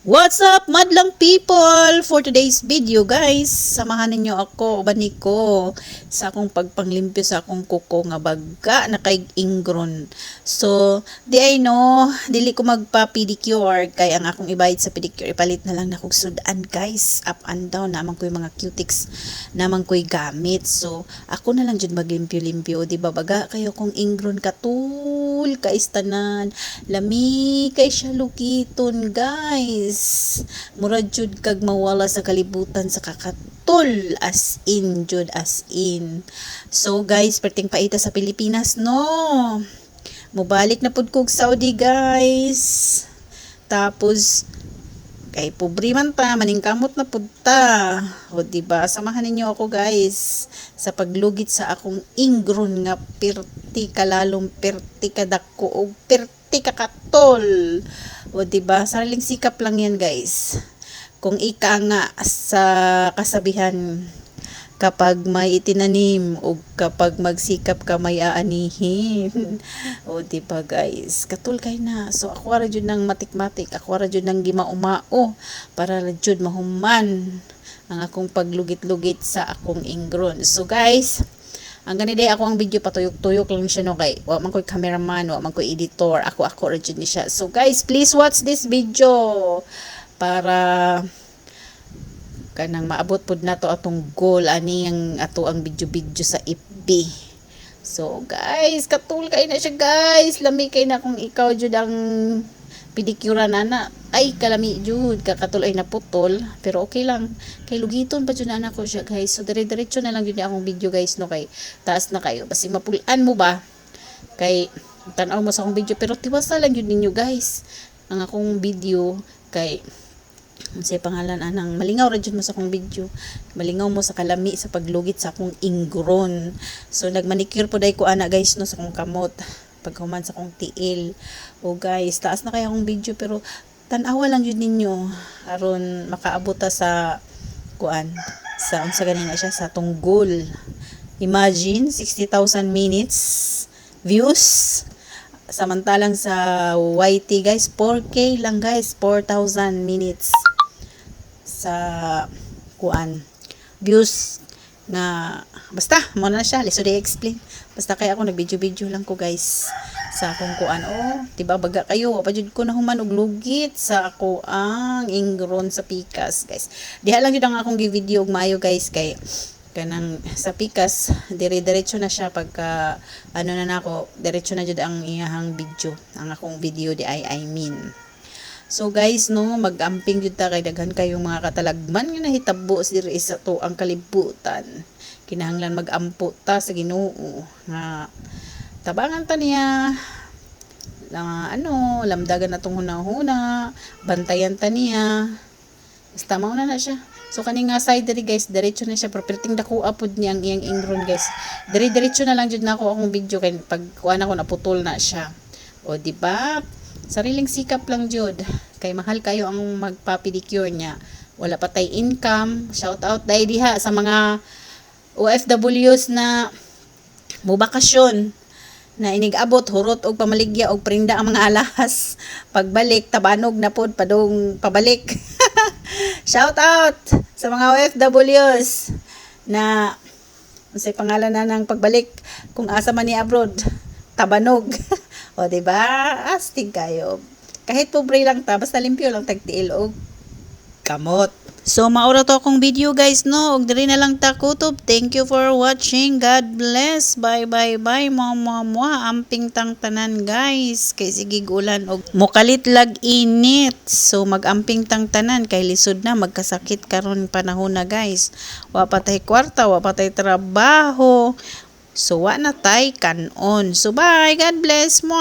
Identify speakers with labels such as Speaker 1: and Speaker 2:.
Speaker 1: What's up, madlang people? For today's video, guys, samahan ninyo ako, bani ko, sa akong pagpanglimpyo sa akong kuko nga baga na kay ingron. So, di ay no, dili ko magpa-pedicure, kay ang akong ibayad sa pedicure, ipalit na lang na kong sudan, guys. Up and down, naman ko yung mga cutics, naman ko yung gamit. So, ako na lang dyan maglimpyo-limpyo, di ba baga, kayo kong ingron katul, kaistanan, lami, kay siya lukiton, guys. Murad jud kag mawala sa kalibutan sa kakatol, as in jud, as in. So guys, perting paita sa Pilipinas no, mubalik na pud kog Saudi, guys. Tapos kay pobre man ta, maningkamot na pud ta. O diba, samahan ninyo ako, guys, sa paglugit sa akong ingron nga perti kalalong, perti kadako og perti kakatol. O diba, sariling sikap lang yan, guys. Kung ika nga sa kasabihan, kapag may itinanim o kapag magsikap ka may aanihin. O diba, guys, katul kay na. So ako ra jud nang matik-matik, ako ra jud nang gimaumao para ra jud mahuman ang akong paglugit-lugit sa akong ingron. So guys, ang ganide ako ang video, patuyok-tuyok lang siya no, kay wa man koy cameraman, wa man koy editor, ako ra jud ni siya. So guys, please watch this video para kanang maabot pud nato atong goal ani ang ato ang video sa FB. So guys, katul kay na siya, guys. Lami kay na kung ikaw jud ang pedicure na ay kalami jud kakatul ay naputol, pero okay lang kay lugiton pa jud na ako siya, guys. So dire-diretso na lang jud akong video, guys no, kay taas na kayo basi mapulan mo ba kay tan-aw mo sa akong video, pero tiwasa lang jud ninyo, guys, ang akong video kay sa pangalan anang malingaw ra jud mo sa akong video, malingaw mo sa kalami sa paglugit sa akong ingron. So nagmanicure po dai ko ana, guys no, sa akong kamot paghuman sa akong tiil. O guys, taas na kaya akong video, pero tan-awa lang jud ninyo aron makaabot ta sa kuan sa unsa ganina siya sa atong goal. Imagine 60,000 minutes views, samantalang sa YT, guys, 4K lang, guys, 4,000 minutes sa kuan views nga basta mo na siya lisod i-explain, basta kaya ako nag-video lang ko, guys, sa akong kuan. Diba baga kayo pa jud ko nahuman og lugit sa ako ang ingron sa pikas, guys. Diha lang jud ang akong gi-video og maayo, guys, kay kanang sa pikas dire-diretso na siya pagka ano na nako, diretso na jud ang iyahang video, ang akong video di I mean. So guys no, mag-amping jud ta kay daghan kayong mga katalagman nga nahitabo diri sa to ang kalibutan. Kinahanglan mag-ampo ta sa Ginoo nga tabangan ta niya na lamdagan natong hunahuna, bantayan ta niya. Basta mao na siya. So kani nga side diri, guys, diretso na siya, perting dako apod niya ang iyang ingron, guys. Diretso na lang jud nako akong video kay pag kuan ako naputol na siya. O di ba? Sariling sikap lang jud kay mahal kayo ang magpa-pedicure niya. Wala pa tay income. Shout out dai diha sa mga OFWs na mubakasyon na inigabot hurot og pamaligya og prinda ang mga alahas. Pagbalik tabanog na pod padong pabalik. Shout out sa mga OFWs na unsay pangalan na ng pagbalik kung asa man ni abroad, tabanog. O diba, astig kayo. Kahit pobre lang ta, basta limpyo lang tagtiil og kamot. So maura to akong video, guys no, og diri na lang ta kutob. Thank you for watching. God bless. Bye bye bye mga amping tang tanan, guys. Kay sige ulan og mukalit lag init. So magamping tang tanan kay lisod na magkasakit karon panahon na, guys. Wa patay kwarta, wa patay trabaho. So wa na tay kanon. So bye, God bless mo.